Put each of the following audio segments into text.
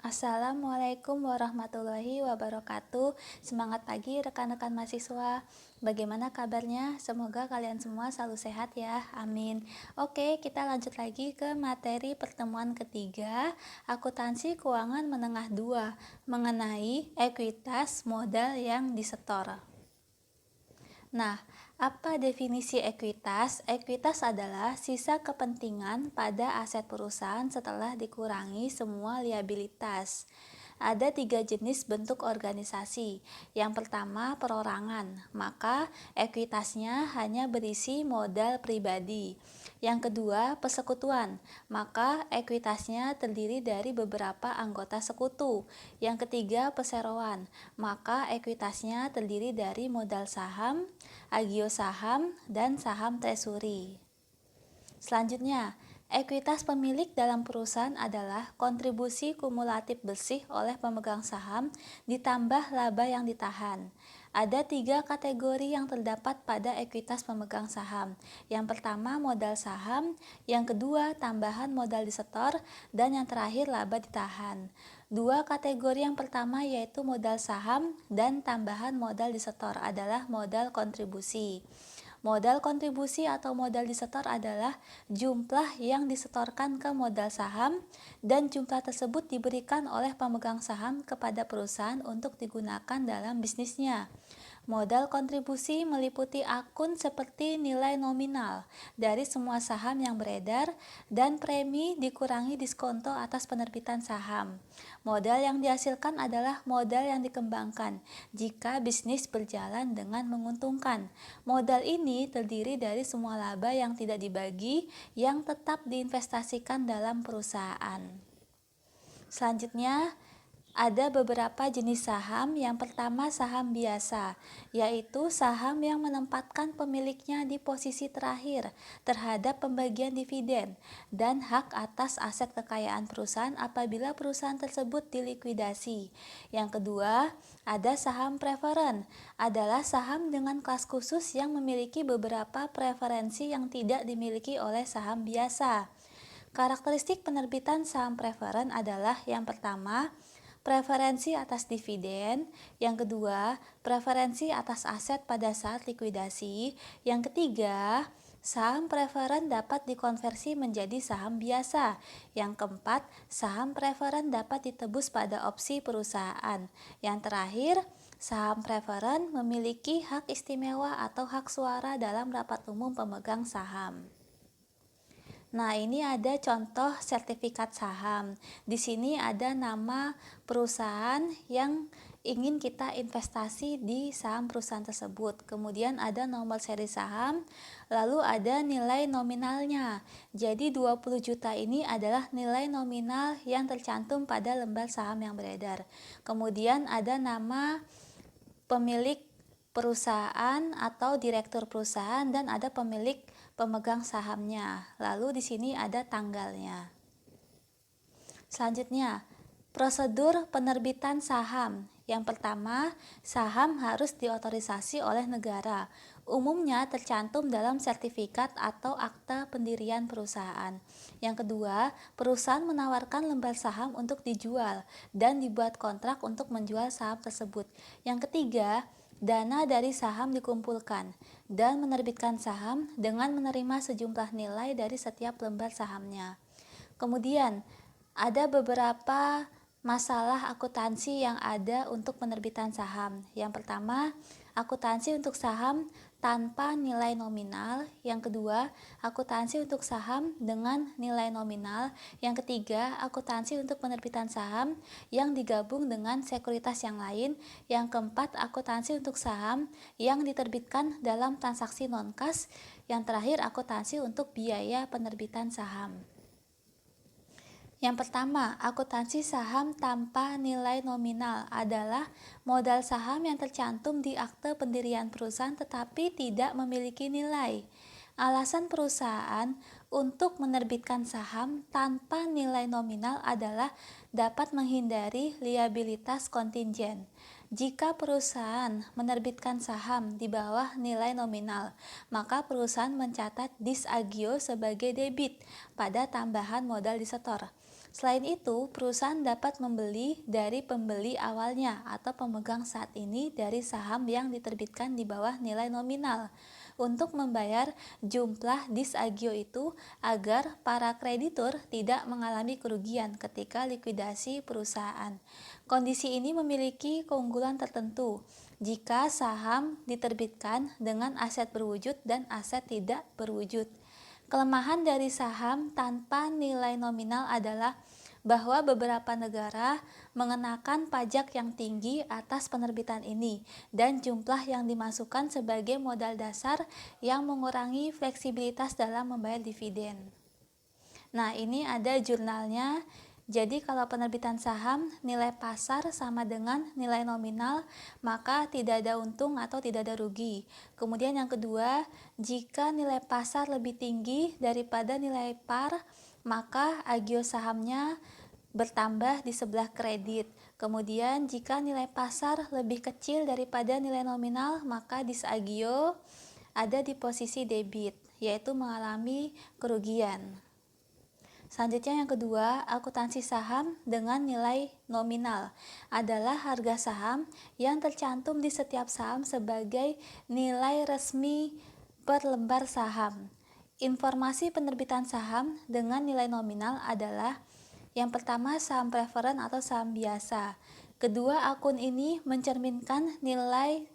Assalamualaikum warahmatullahi wabarakatuh. Semangat pagi rekan-rekan mahasiswa. Bagaimana kabarnya? Semoga kalian semua selalu sehat ya. Amin. Oke, kita lanjut lagi ke materi pertemuan ketiga, akuntansi keuangan menengah 2, mengenai ekuitas modal yang disetor. Nah, apa definisi ekuitas? Ekuitas adalah sisa kepentingan pada aset perusahaan setelah dikurangi semua liabilitas. Ada 3 jenis bentuk organisasi. Yang pertama, perorangan, maka ekuitasnya hanya berisi modal pribadi. Yang kedua, persekutuan, maka ekuitasnya terdiri dari beberapa anggota sekutu. Yang ketiga, perseroan, maka ekuitasnya terdiri dari modal saham, agio saham, dan saham treasury. Selanjutnya, ekuitas pemilik dalam perusahaan adalah kontribusi kumulatif bersih oleh pemegang saham ditambah laba yang ditahan. Ada 3 kategori yang terdapat pada ekuitas pemegang saham. Yang pertama modal saham, yang kedua tambahan modal disetor, dan yang terakhir laba ditahan. 2 kategori yang pertama yaitu modal saham dan tambahan modal disetor adalah modal kontribusi. Modal kontribusi atau modal disetor adalah jumlah yang disetorkan ke modal saham dan jumlah tersebut diberikan oleh pemegang saham kepada perusahaan untuk digunakan dalam bisnisnya. Modal kontribusi meliputi akun seperti nilai nominal dari semua saham yang beredar dan premi dikurangi diskonto atas penerbitan saham. Modal yang dihasilkan adalah modal yang dikembangkan jika bisnis berjalan dengan menguntungkan. Modal ini terdiri dari semua laba yang tidak dibagi yang tetap diinvestasikan dalam perusahaan. Selanjutnya, ada beberapa jenis saham. Yang pertama saham biasa, yaitu saham yang menempatkan pemiliknya di posisi terakhir terhadap pembagian dividen dan hak atas aset kekayaan perusahaan apabila perusahaan tersebut dilikuidasi. Yang kedua, ada saham preferen, adalah saham dengan kelas khusus yang memiliki beberapa preferensi yang tidak dimiliki oleh saham biasa. Karakteristik penerbitan saham preferen adalah yang pertama, preferensi atas dividen, yang kedua, preferensi atas aset pada saat likuidasi, yang ketiga, saham preferen dapat dikonversi menjadi saham biasa, yang keempat, saham preferen dapat ditebus pada opsi perusahaan, yang terakhir, saham preferen memiliki hak istimewa atau hak suara dalam rapat umum pemegang saham. Nah, ini ada contoh sertifikat saham. Di sini ada nama perusahaan yang ingin kita investasi di saham perusahaan tersebut. Kemudian ada nomor seri saham, lalu ada nilai nominalnya. Jadi 20 juta ini adalah nilai nominal yang tercantum pada lembar saham yang beredar. Kemudian ada nama pemilik perusahaan atau direktur perusahaan dan ada pemilik pemegang sahamnya. Lalu di sini ada tanggalnya. Selanjutnya, prosedur penerbitan saham. Yang pertama, saham harus diotorisasi oleh negara. Umumnya tercantum dalam sertifikat atau akta pendirian perusahaan. Yang kedua, perusahaan menawarkan lembar saham untuk dijual dan dibuat kontrak untuk menjual saham tersebut. Yang ketiga, dana dari saham dikumpulkan dan menerbitkan saham dengan menerima sejumlah nilai dari setiap lembar sahamnya. Kemudian, ada beberapa masalah akuntansi yang ada untuk penerbitan saham. Yang pertama, akuntansi untuk saham tanpa nilai nominal. Yang kedua, akuntansi untuk saham dengan nilai nominal. Yang ketiga, akuntansi untuk penerbitan saham yang digabung dengan sekuritas yang lain. Yang keempat, akuntansi untuk saham yang diterbitkan dalam transaksi non-kas. Yang terakhir, akuntansi untuk biaya penerbitan saham. Yang pertama, akuntansi saham tanpa nilai nominal adalah modal saham yang tercantum di akte pendirian perusahaan tetapi tidak memiliki nilai. Alasan perusahaan untuk menerbitkan saham tanpa nilai nominal adalah dapat menghindari liabilitas kontingen. Jika perusahaan menerbitkan saham di bawah nilai nominal, maka perusahaan mencatat dis agio sebagai debit pada tambahan modal disetor. Selain itu, perusahaan dapat membeli dari pembeli awalnya atau pemegang saat ini dari saham yang diterbitkan di bawah nilai nominal untuk membayar jumlah disagio itu agar para kreditur tidak mengalami kerugian ketika likuidasi perusahaan. Kondisi ini memiliki keunggulan tertentu jika saham diterbitkan dengan aset berwujud dan aset tidak berwujud. Kelemahan dari saham tanpa nilai nominal adalah bahwa beberapa negara mengenakan pajak yang tinggi atas penerbitan ini dan jumlah yang dimasukkan sebagai modal dasar yang mengurangi fleksibilitas dalam membayar dividen. Nah, ini ada jurnalnya. Jadi kalau penerbitan saham nilai pasar sama dengan nilai nominal, maka tidak ada untung atau tidak ada rugi. Kemudian yang kedua, jika nilai pasar lebih tinggi daripada nilai par, maka agio sahamnya bertambah di sebelah kredit. Kemudian jika nilai pasar lebih kecil daripada nilai nominal, maka disagio ada di posisi debit, yaitu mengalami kerugian. Selanjutnya yang kedua, akuntansi saham dengan nilai nominal adalah harga saham yang tercantum di setiap saham sebagai nilai resmi per lembar saham. Informasi penerbitan saham dengan nilai nominal adalah yang pertama saham preferen atau saham biasa. Kedua, akun ini mencerminkan nilai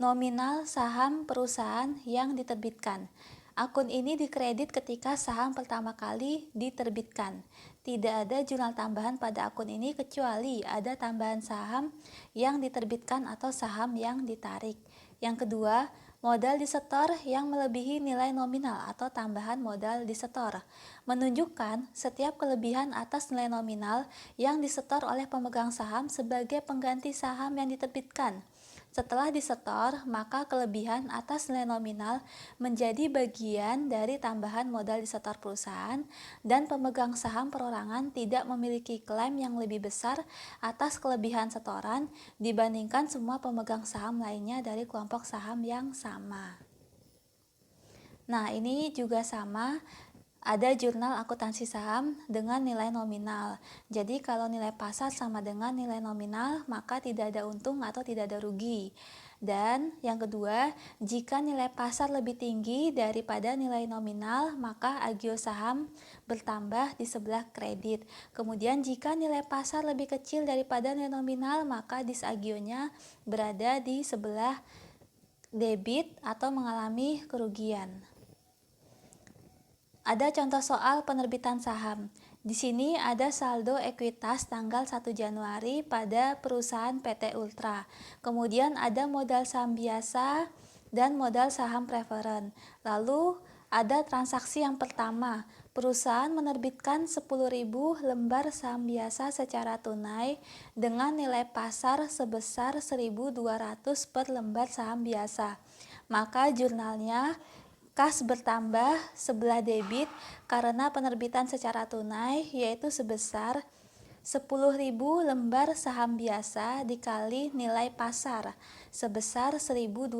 nominal saham perusahaan yang diterbitkan. Akun ini dikredit ketika saham pertama kali diterbitkan. Tidak ada jurnal tambahan pada akun ini kecuali ada tambahan saham yang diterbitkan atau saham yang ditarik. Yang kedua, modal disetor yang melebihi nilai nominal atau tambahan modal disetor. Menunjukkan setiap kelebihan atas nilai nominal yang disetor oleh pemegang saham sebagai pengganti saham yang diterbitkan. Setelah disetor, maka kelebihan atas nilai nominal menjadi bagian dari tambahan modal disetor perusahaan dan pemegang saham perorangan tidak memiliki klaim yang lebih besar atas kelebihan setoran dibandingkan semua pemegang saham lainnya dari kelompok saham yang sama. Nah, ini juga sama. Ada jurnal akuntansi saham dengan nilai nominal. Jadi kalau nilai pasar sama dengan nilai nominal, maka tidak ada untung atau tidak ada rugi. Dan yang kedua, jika nilai pasar lebih tinggi daripada nilai nominal, maka agio saham bertambah di sebelah kredit. Kemudian jika nilai pasar lebih kecil daripada nilai nominal, maka disagionya berada di sebelah debit atau mengalami kerugian. Ada contoh soal penerbitan saham. Di sini ada saldo ekuitas tanggal 1 Januari pada perusahaan PT Ultra. Kemudian ada modal saham biasa dan modal saham preferen. Lalu ada transaksi yang pertama. Perusahaan menerbitkan 10.000 lembar saham biasa secara tunai dengan nilai pasar sebesar 1.200 per lembar saham biasa. Maka jurnalnya kas bertambah sebelah debit karena penerbitan secara tunai yaitu sebesar 10.000 lembar saham biasa dikali nilai pasar sebesar 1.200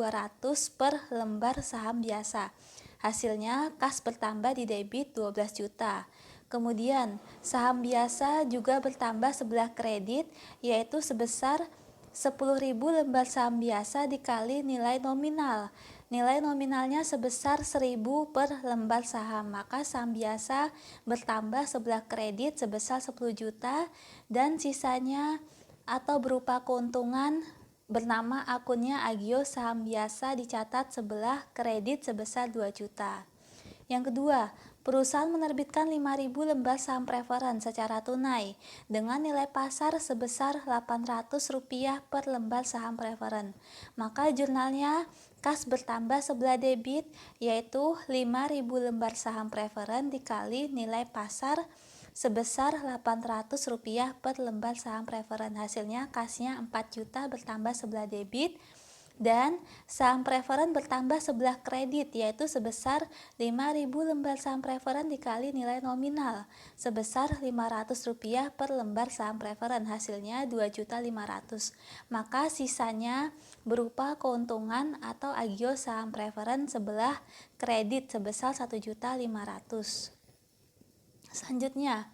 per lembar saham biasa. Hasilnya kas bertambah di debit 12 juta. Kemudian saham biasa juga bertambah sebelah kredit yaitu sebesar 10.000 lembar saham biasa dikali nilai nominal. Nilai nominalnya sebesar 1.000 per lembar saham, maka saham biasa bertambah sebelah kredit sebesar 10 juta dan sisanya atau berupa keuntungan bernama akunnya agio saham biasa dicatat sebelah kredit sebesar 2 juta. Yang kedua, perusahaan menerbitkan 5.000 lembar saham preferen secara tunai dengan nilai pasar sebesar Rp800 per lembar saham preferen. Maka jurnalnya kas bertambah sebelah debit yaitu 5.000 lembar saham preferen dikali nilai pasar sebesar Rp800 per lembar saham preferen. Hasilnya kasnya 4 juta bertambah sebelah debit dan saham preferen bertambah sebelah kredit yaitu sebesar 5.000 lembar saham preferen dikali nilai nominal sebesar Rp500 per lembar saham preferen. Hasilnya 2.500.000. Maka sisanya berupa keuntungan atau agio saham preferen sebelah kredit sebesar 1.500.000. Selanjutnya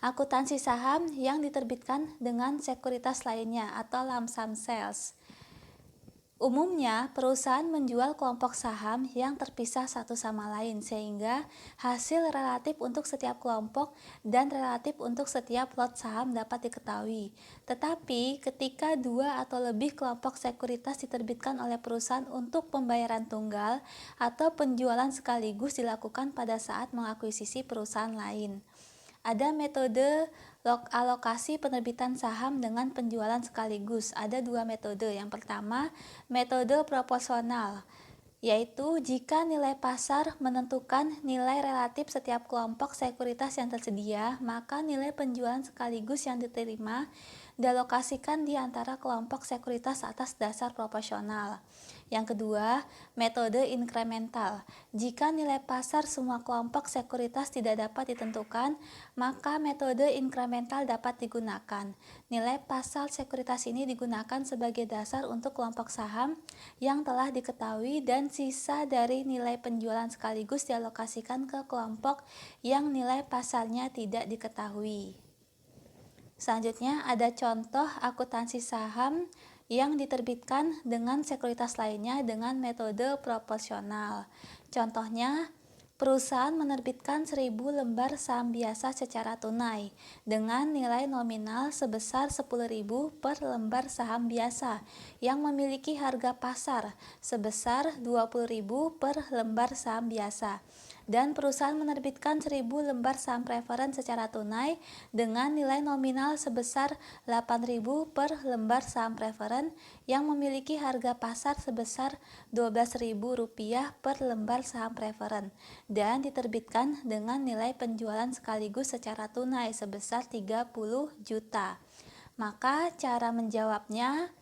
Akuntansi saham yang diterbitkan dengan sekuritas lainnya atau lump sum sales. Umumnya, perusahaan menjual kelompok saham yang terpisah satu sama lain sehingga hasil relatif untuk setiap kelompok dan relatif untuk setiap lot saham dapat diketahui. Tetapi, ketika dua atau lebih kelompok sekuritas diterbitkan oleh perusahaan untuk pembayaran tunggal atau penjualan sekaligus dilakukan pada saat mengakuisisi perusahaan lain. Ada metode alokasi penerbitan saham dengan penjualan sekaligus. Ada dua metode. Yang pertama, metode proporsional, yaitu jika nilai pasar menentukan nilai relatif setiap kelompok sekuritas yang tersedia, maka nilai penjualan sekaligus yang diterima dialokasikan di antara kelompok sekuritas atas dasar proporsional. Yang kedua, metode inkremental. Jika nilai pasar semua kelompok sekuritas tidak dapat ditentukan, maka metode inkremental dapat digunakan. Nilai pasar sekuritas ini digunakan sebagai dasar untuk kelompok saham yang telah diketahui dan sisa dari nilai penjualan sekaligus dialokasikan ke kelompok yang nilai pasarnya tidak diketahui. Selanjutnya ada contoh akuntansi saham yang diterbitkan dengan sekuritas lainnya dengan metode proporsional. Contohnya, perusahaan menerbitkan 1000 lembar saham biasa secara tunai dengan nilai nominal sebesar 10.000 per lembar saham biasa yang memiliki harga pasar sebesar 20.000 per lembar saham biasa. Dan perusahaan menerbitkan 1000 lembar saham preferen secara tunai dengan nilai nominal sebesar 8.000 per lembar saham preferen yang memiliki harga pasar sebesar Rp12.000 per lembar saham preferen dan diterbitkan dengan nilai penjualan sekaligus secara tunai sebesar 30 juta. Maka cara menjawabnya,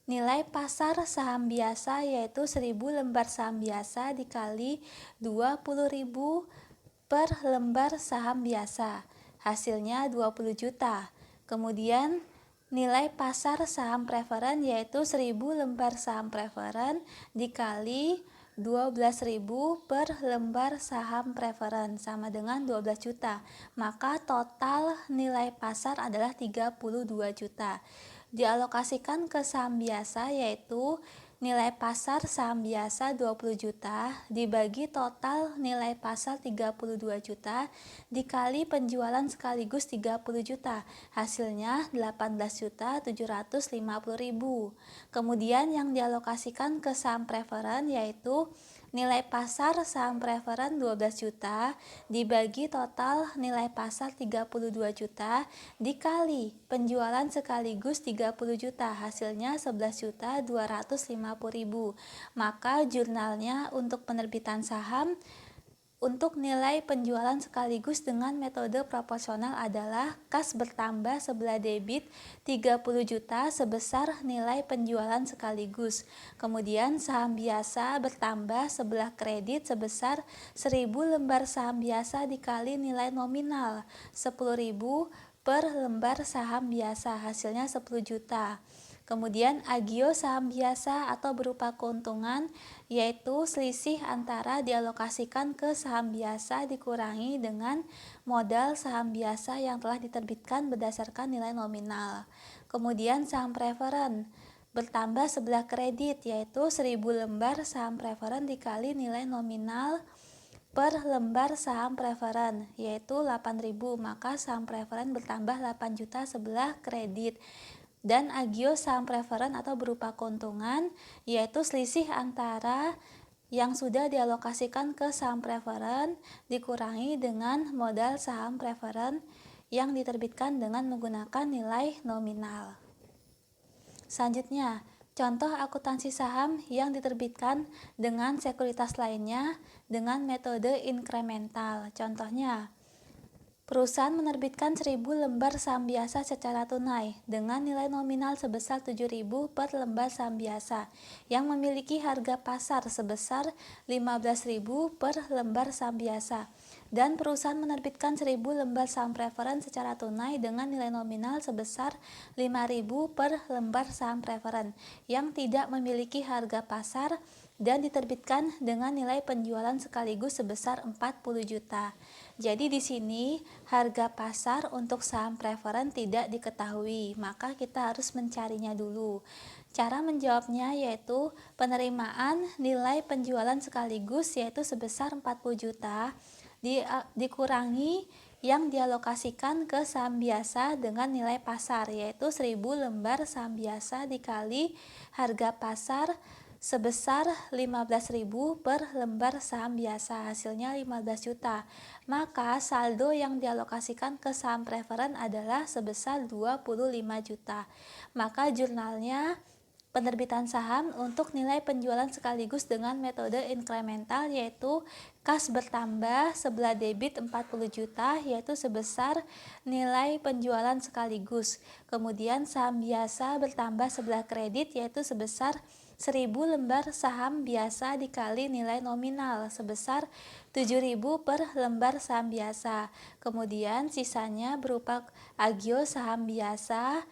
nilai pasar saham biasa yaitu 1000 lembar saham biasa dikali 20.000 per lembar saham biasa. Hasilnya 20 juta. Kemudian nilai pasar saham preferen yaitu 1000 lembar saham preferen dikali 12.000 per lembar saham preferen sama dengan 12 juta. Maka total nilai pasar adalah 32 juta. Dialokasikan ke saham biasa yaitu nilai pasar saham biasa 20 juta dibagi total nilai pasar 32 juta dikali penjualan sekaligus 30 juta. Hasilnya 18.750.000. Kemudian yang dialokasikan ke saham preferen yaitu nilai pasar saham preferen 12 juta dibagi total nilai pasar 32 juta dikali penjualan sekaligus 30 juta. Hasilnya 11.250.000. Maka jurnalnya untuk penerbitan saham untuk nilai penjualan sekaligus dengan metode proporsional adalah kas bertambah sebelah debit 30 juta sebesar nilai penjualan sekaligus. Kemudian saham biasa bertambah sebelah kredit sebesar 1000 lembar saham biasa dikali nilai nominal 10.000 per lembar saham biasa. Hasilnya 10 juta. Kemudian agio saham biasa atau berupa keuntungan yaitu selisih antara dialokasikan ke saham biasa dikurangi dengan modal saham biasa yang telah diterbitkan berdasarkan nilai nominal. Kemudian saham preferen bertambah sebelah kredit yaitu 1000 lembar saham preferen dikali nilai nominal per lembar saham preferen yaitu 8.000, maka saham preferen bertambah 8 juta sebelah kredit. Dan agio saham preferen atau berupa keuntungan yaitu selisih antara yang sudah dialokasikan ke saham preferen dikurangi dengan modal saham preferen yang diterbitkan dengan menggunakan nilai nominal. Selanjutnya, contoh akuntansi saham yang diterbitkan dengan sekuritas lainnya dengan metode inkremental. Contohnya, perusahaan menerbitkan 1000 lembar saham biasa secara tunai dengan nilai nominal sebesar 7.000 per lembar saham biasa yang memiliki harga pasar sebesar 15.000 per lembar saham biasa. Dan perusahaan menerbitkan 1000 lembar saham preferen secara tunai dengan nilai nominal sebesar 5.000 per lembar saham preferen yang tidak memiliki harga pasar dan diterbitkan dengan nilai penjualan sekaligus sebesar 40 juta. Jadi di sini harga pasar untuk saham preferen tidak diketahui, maka kita harus mencarinya dulu. Cara menjawabnya yaitu penerimaan nilai penjualan sekaligus yaitu sebesar 40 juta dikurangi yang dialokasikan ke saham biasa dengan nilai pasar yaitu 1000 lembar saham biasa dikali harga pasar sebesar 15.000 per lembar saham biasa, hasilnya 15 juta. Maka saldo yang dialokasikan ke saham preferen adalah sebesar 25 juta. Maka jurnalnya penerbitan saham untuk nilai penjualan sekaligus dengan metode inkremental yaitu kas bertambah sebelah debit 40 juta yaitu sebesar nilai penjualan sekaligus. Kemudian saham biasa bertambah sebelah kredit yaitu sebesar 1000 lembar saham biasa dikali nilai nominal sebesar 7.000 per lembar saham biasa. Kemudian sisanya berupa agio saham biasa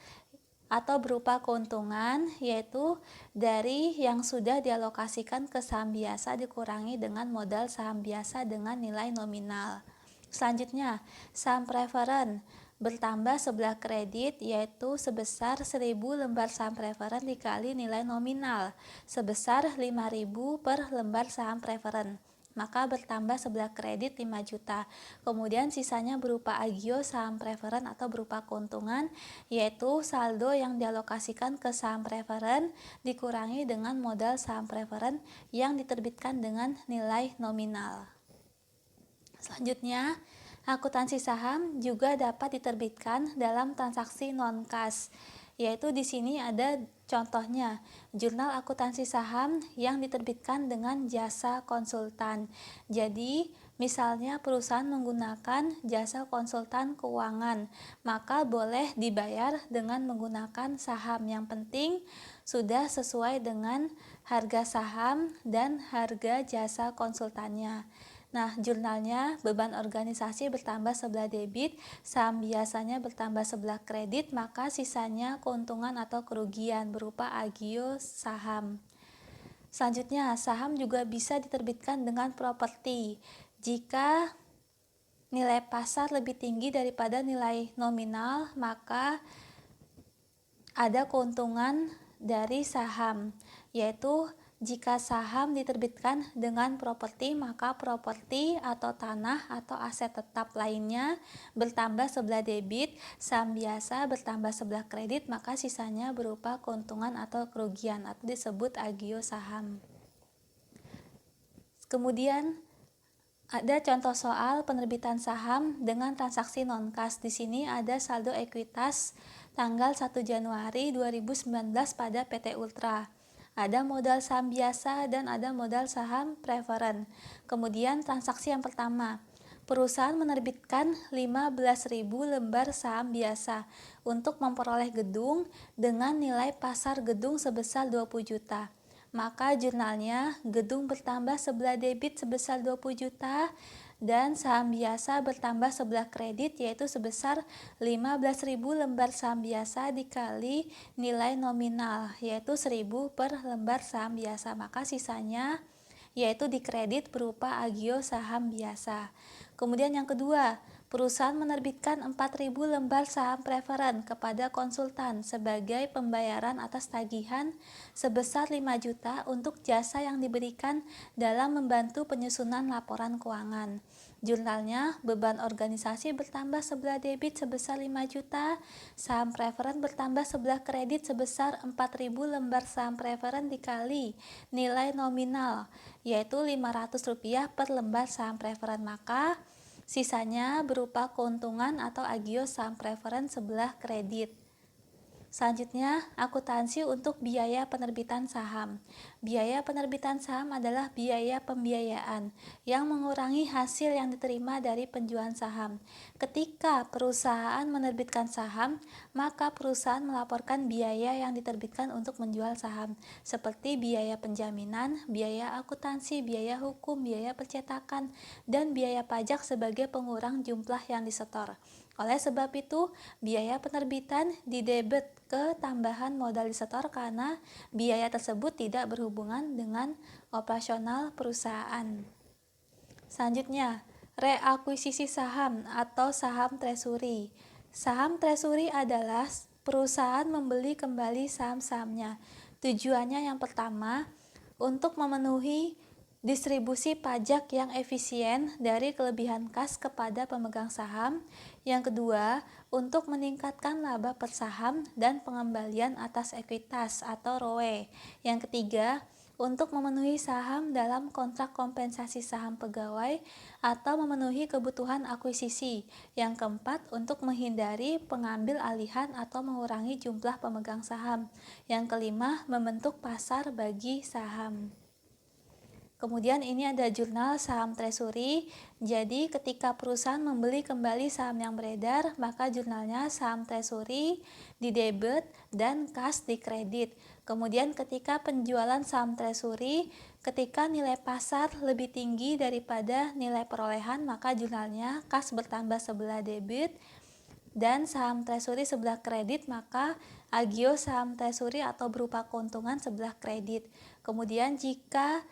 atau berupa keuntungan yaitu dari yang sudah dialokasikan ke saham biasa dikurangi dengan modal saham biasa dengan nilai nominal. Selanjutnya, saham preferen bertambah sebelah kredit yaitu sebesar 1000 lembar saham preferen dikali nilai nominal sebesar 5.000 per lembar saham preferen. Maka bertambah sebelah kredit 5 juta. Kemudian sisanya berupa agio saham preferen atau berupa keuntungan yaitu saldo yang dialokasikan ke saham preferen dikurangi dengan modal saham preferen yang diterbitkan dengan nilai nominal. Selanjutnya, akuntansi saham juga dapat diterbitkan dalam transaksi non-kas, yaitu di sini ada contohnya, jurnal akuntansi saham yang diterbitkan dengan jasa konsultan. Jadi, misalnya perusahaan menggunakan jasa konsultan keuangan, maka boleh dibayar dengan menggunakan saham. Yang penting sudah sesuai dengan harga saham dan harga jasa konsultannya. Nah, jurnalnya beban organisasi bertambah sebelah debit, saham biasanya bertambah sebelah kredit, maka sisanya keuntungan atau kerugian berupa agio saham. Selanjutnya, saham juga bisa diterbitkan dengan properti. Jika nilai pasar lebih tinggi daripada nilai nominal, maka ada keuntungan dari saham, yaitu jika saham diterbitkan dengan properti, maka properti atau tanah atau aset tetap lainnya bertambah sebelah debit, saham biasa bertambah sebelah kredit, maka sisanya berupa keuntungan atau kerugian atau disebut agio saham. Kemudian ada contoh soal penerbitan saham dengan transaksi non-kas. Di sini ada saldo ekuitas tanggal 1 Januari 2019 pada PT Ultra. Ada modal saham biasa dan ada modal saham preferen. Kemudian transaksi yang pertama, perusahaan menerbitkan 15.000 lembar saham biasa untuk memperoleh gedung dengan nilai pasar gedung sebesar 20 juta. Maka jurnalnya gedung bertambah sebelah debit sebesar 20 juta dan saham biasa bertambah sebelah kredit yaitu sebesar 15.000 lembar saham biasa dikali nilai nominal yaitu 1.000 per lembar saham biasa, maka sisanya yaitu dikredit berupa agio saham biasa. Kemudian yang kedua, perusahaan menerbitkan 4.000 lembar saham preferen kepada konsultan sebagai pembayaran atas tagihan sebesar 5 juta untuk jasa yang diberikan dalam membantu penyusunan laporan keuangan. Jurnalnya beban organisasi bertambah sebelah debit sebesar 5 juta, saham preferen bertambah sebelah kredit sebesar 4.000 lembar saham preferen dikali nilai nominal yaitu Rp500 per lembar saham preferen, maka sisanya berupa keuntungan atau agio saham preferen sebelah kredit. Selanjutnya, akuntansi untuk biaya penerbitan saham. Biaya penerbitan saham adalah biaya pembiayaan yang mengurangi hasil yang diterima dari penjualan saham. Ketika perusahaan menerbitkan saham, maka perusahaan melaporkan biaya yang diterbitkan untuk menjual saham, seperti biaya penjaminan, biaya akuntansi, biaya hukum, biaya percetakan, dan biaya pajak sebagai pengurang jumlah yang disetor. Oleh sebab itu, biaya penerbitan didebet ke tambahan modal disetor karena biaya tersebut tidak berhubungan dengan operasional perusahaan. Selanjutnya, Reakuisisi saham atau saham treasury. Saham treasury adalah perusahaan membeli kembali saham-sahamnya. Tujuannya yang pertama, untuk memenuhi distribusi pajak yang efisien dari kelebihan kas kepada pemegang saham. Yang kedua, untuk meningkatkan laba per saham dan pengembalian atas ekuitas atau ROE. Yang ketiga, untuk memenuhi saham dalam kontrak kompensasi saham pegawai atau memenuhi kebutuhan akuisisi. Yang keempat, untuk menghindari pengambil alihan atau mengurangi jumlah pemegang saham. Yang kelima, membentuk pasar bagi saham. Kemudian ini ada jurnal saham treasury. Jadi ketika perusahaan membeli kembali saham yang beredar, maka jurnalnya saham treasury di debit dan kas di kredit. Kemudian ketika penjualan saham treasury, ketika nilai pasar lebih tinggi daripada nilai perolehan, maka jurnalnya kas bertambah sebelah debit dan saham treasury sebelah kredit, maka agio saham treasury atau berupa keuntungan sebelah kredit. Kemudian jika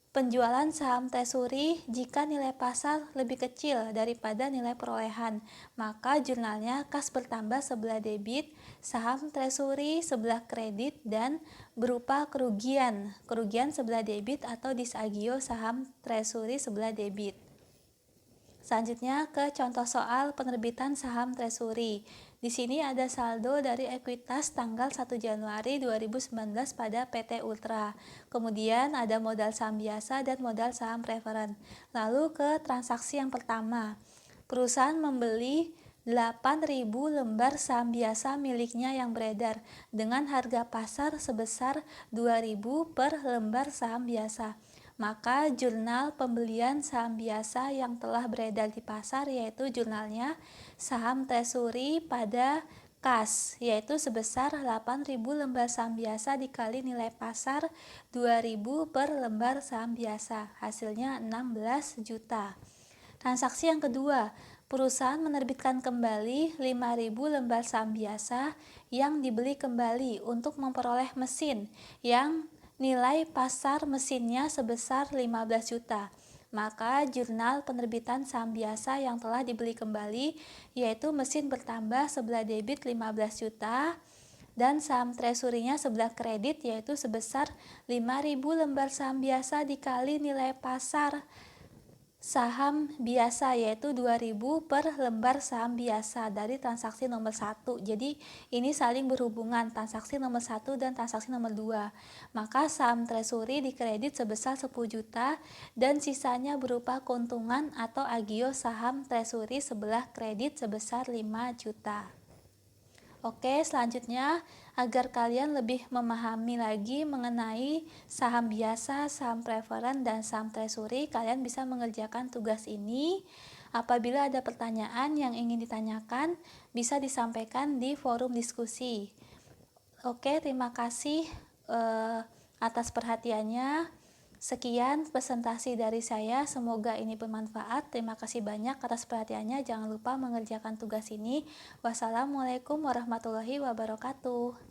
penjualan saham treasury jika nilai pasar lebih kecil daripada nilai perolehan, maka jurnalnya kas bertambah sebelah debit, saham treasury sebelah kredit, dan berupa kerugian sebelah debit atau disagio saham treasury sebelah debit. Selanjutnya ke contoh soal penerbitan saham treasury. Di sini ada saldo dari ekuitas tanggal 1 Januari 2019 pada PT Ultra. Kemudian ada modal saham biasa dan modal saham preferen. Lalu ke transaksi yang pertama. Perusahaan membeli 8.000 lembar saham biasa miliknya yang beredar dengan harga pasar sebesar 2.000 per lembar saham biasa. Maka jurnal pembelian saham biasa yang telah beredar di pasar yaitu jurnalnya saham treasury pada kas, yaitu sebesar 8.000 lembar saham biasa dikali nilai pasar 2.000 per lembar saham biasa, hasilnya 16 juta. Transaksi yang kedua, perusahaan menerbitkan kembali 5.000 lembar saham biasa yang dibeli kembali untuk memperoleh mesin yang nilai pasar mesinnya sebesar 15 juta. Maka jurnal penerbitan saham biasa yang telah dibeli kembali yaitu mesin bertambah sebelah debit 15 juta dan saham treasury-nya sebelah kredit yaitu sebesar 5.000 lembar saham biasa dikali nilai pasar saham biasa yaitu 2.000 per lembar saham biasa dari transaksi nomor 1. Jadi ini saling berhubungan, transaksi nomor 1 dan transaksi nomor 2. Maka saham treasury dikredit sebesar 10 juta dan sisanya berupa keuntungan atau agio saham treasury sebelah kredit sebesar 5 juta. Oke, selanjutnya agar kalian lebih memahami lagi mengenai saham biasa, saham preferen, dan saham treasury, kalian bisa mengerjakan tugas ini. Apabila ada pertanyaan yang ingin ditanyakan, bisa disampaikan di forum diskusi. Oke, terima kasih atas perhatiannya. Sekian presentasi dari saya, semoga ini bermanfaat. Terima kasih banyak atas perhatiannya. Jangan lupa mengerjakan tugas ini. Wassalamualaikum warahmatullahi wabarakatuh.